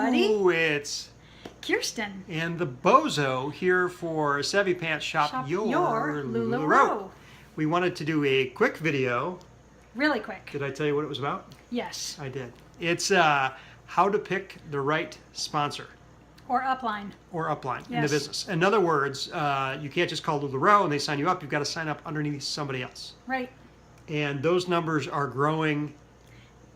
everybody. It's Kirsten. and the Bozo here for Savvy Pants Shop Your LuLaRoe. We wanted to do a quick video. Really quick. Did I tell you what it was about? Yes. I did. It's how to pick the right sponsor. Or upline. Or upline in the Yes. business. In other words, you can't just call LuLaRoe and they sign you up. You've got to sign up underneath somebody else. Right. And those numbers are growing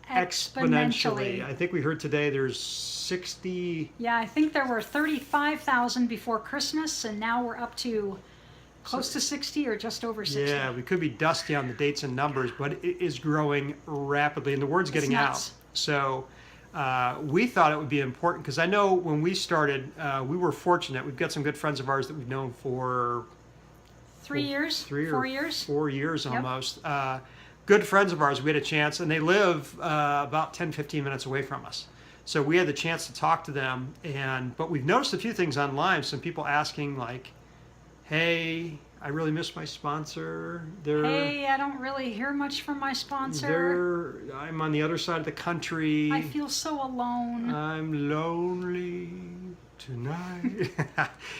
exponentially. I think we heard today there's 60. Yeah, I think there were 35,000 before Christmas, and now we're up to close to 60 or just over 60. Yeah, we could be dusty on the dates and numbers, but it is growing rapidly, and the word's getting out. So we thought it would be important because I know when we started, we were fortunate. We've got some good friends of ours that we've known for 4 years. 4 years almost. Good friends of ours. We had a chance, and they live about 10, 15 minutes away from us. So we had the chance to talk to them, but we've noticed a few things online. Some people asking like, "Hey, I really miss my sponsor. Hey, I don't really hear much from my sponsor. I'm on the other side of the country. I feel so alone. I'm lonely tonight."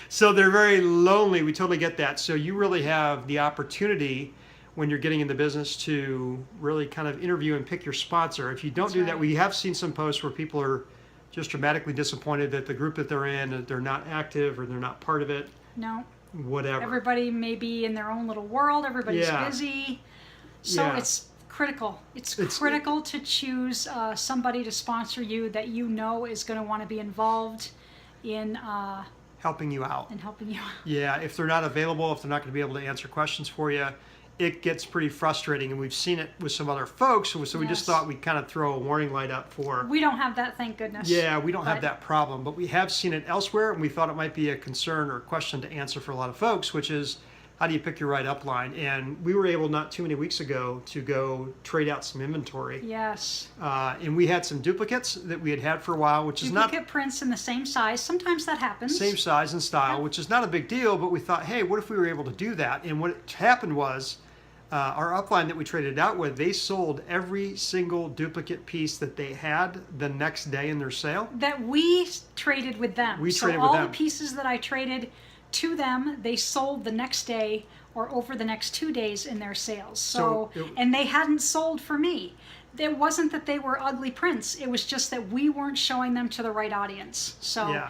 So they're very lonely. We totally get that. So you really have the opportunity when you're getting in the business to really kind of interview and pick your sponsor. If you don't do that, we have seen some posts where people are just dramatically disappointed that the group that they're in, that they're not active or they're not part of it. No. Whatever. Everybody may be in their own little world. Everybody's busy. So it's critical. It's critical to choose somebody to sponsor you that you know is going to want to be involved in helping you out. Yeah, if they're not available, if they're not going to be able to answer questions for you, it gets pretty frustrating, and we've seen it with some other folks, so we just thought we'd kind of throw a warning light up for... We don't have that, thank goodness. Yeah, we don't have that problem, but we have seen it elsewhere, and we thought it might be a concern or a question to answer for a lot of folks, which is, how do you pick your right upline? And we were able not too many weeks ago to go trade out some inventory. Yes. And we had some duplicates that we had for a while, which is not... Duplicate prints in the same size. Sometimes that happens. Same size and style, which is not a big deal, but we thought, hey, what if we were able to do that? And what happened was, our upline that we traded out with, they sold every single duplicate piece that they had the next day in their sale. That we traded with them. All the pieces that I traded to them, they sold the next day or over the next 2 days in their sales. And they hadn't sold for me. It wasn't that they were ugly prints. It was just that we weren't showing them to the right audience. So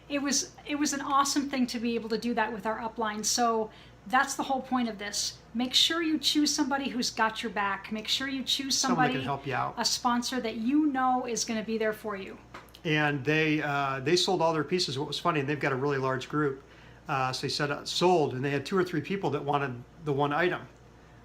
it was an awesome thing to be able to do that with our upline. So that's the whole point of this. Make sure you choose somebody who's got your back. Make sure you choose somebody that can help you out. A sponsor that you know is going to be there for you. And they sold all their pieces. What was funny, and they've got a really large group. So they said sold, and they had 2 or 3 people that wanted the one item.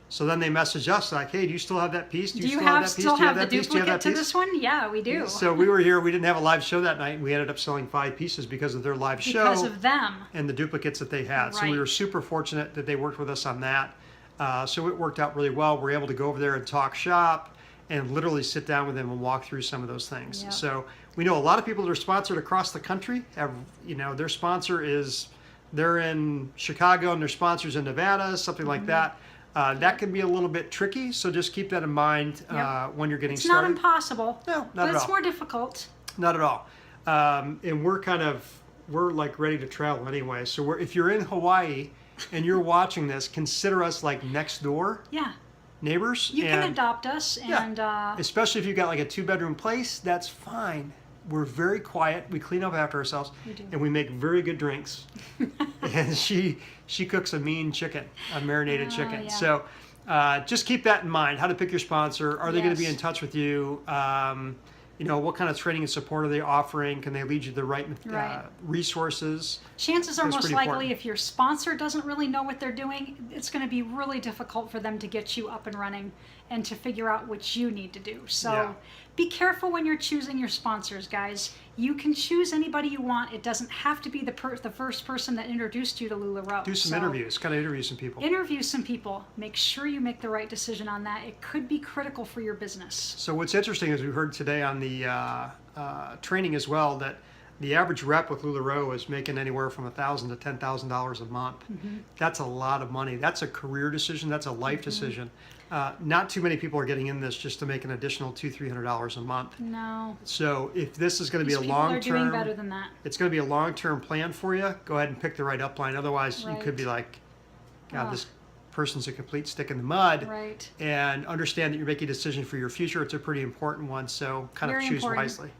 So then they messaged us like, "Hey, do you still have that piece? Do you still have the duplicate to this one?" Yeah, we do. So we were here. We didn't have a live show that night. We ended up selling 5 pieces because of their live show. Because of them. And the duplicates that they had. Right. So we were super fortunate that they worked with us on that. So it worked out really well. We were able to go over there and talk shop and literally sit down with them and walk through some of those things. Yep. So we know a lot of people that are sponsored across the country have, their sponsor is, they're in Chicago and their sponsor's in Nevada, something like that. That can be a little bit tricky, so just keep that in mind when you're getting started. It's not impossible. No, not at all. But it's more difficult. Not at all. And we're like ready to travel anyway. So if you're in Hawaii and you're watching this, consider us like next door. Yeah. Neighbors. You can adopt us. And especially if you've got like a 2-bedroom place, that's fine. We're very quiet. We clean up after ourselves. We do. And we make very good drinks. And she cooks a mean chicken, a marinated chicken. Yeah. So just keep that in mind. How to pick your sponsor. Are they going to be in touch with you? What kind of training and support are they offering? Can they lead you to the right resources? Chances are most likely if your sponsor doesn't really know what they're doing, it's going to be really difficult for them to get you up and running and to figure out what you need to do. So be careful when you're choosing your sponsors, guys. You can choose anybody you want. It doesn't have to be the first person that introduced you to LuLaRoe. Do some interviews. Kind of interview some people. Interview some people. Make sure you make the right decision on that. It could be critical for your business. So what's interesting is we heard today on the training as well that The average rep with LuLaRoe is making anywhere from $1,000 to $10,000 a month. That's a lot of money. That's a career decision. That's a life decision. Not too many people are getting in this just to make an additional $200-300 a month. No. So if this is going to be a People are doing long-term, better than that. it's going to be a long-term plan for you. Go ahead and pick the right upline. Otherwise, you could be like, God, this person's a complete stick in the mud. Right. And understand that you're making a decision for your future. It's a pretty important one. So kind of choose wisely.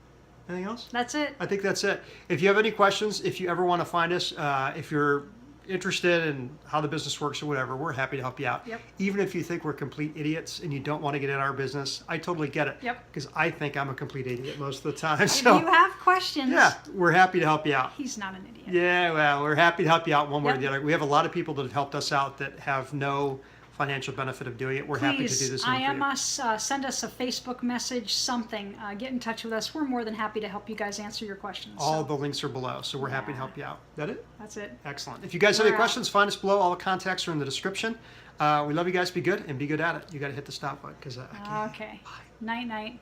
Anything else? That's it. I think that's it. If you have any questions, if you ever want to find us, if you're interested in how the business works or whatever, we're happy to help you out. Yep. Even if you think we're complete idiots and you don't want to get in our business, I totally get it. Yep. Because I think I'm a complete idiot most of the time. If you have questions, yeah, we're happy to help you out. He's not an idiot. Yeah, well, we're happy to help you out one way or the other. We have a lot of people that have helped us out that have no financial benefit of doing it. We're happy to do this. IM us, send us a Facebook message, something. Get in touch with us. We're more than happy to help you guys answer your questions. All the links are below, so we're happy to help you out. That it? That's it. Excellent. If you guys have any questions, find us below. All the contacts are in the description. We love you guys. Be good and be good at it. You got to hit the stop button because I can't. Okay. Bye. Night, night.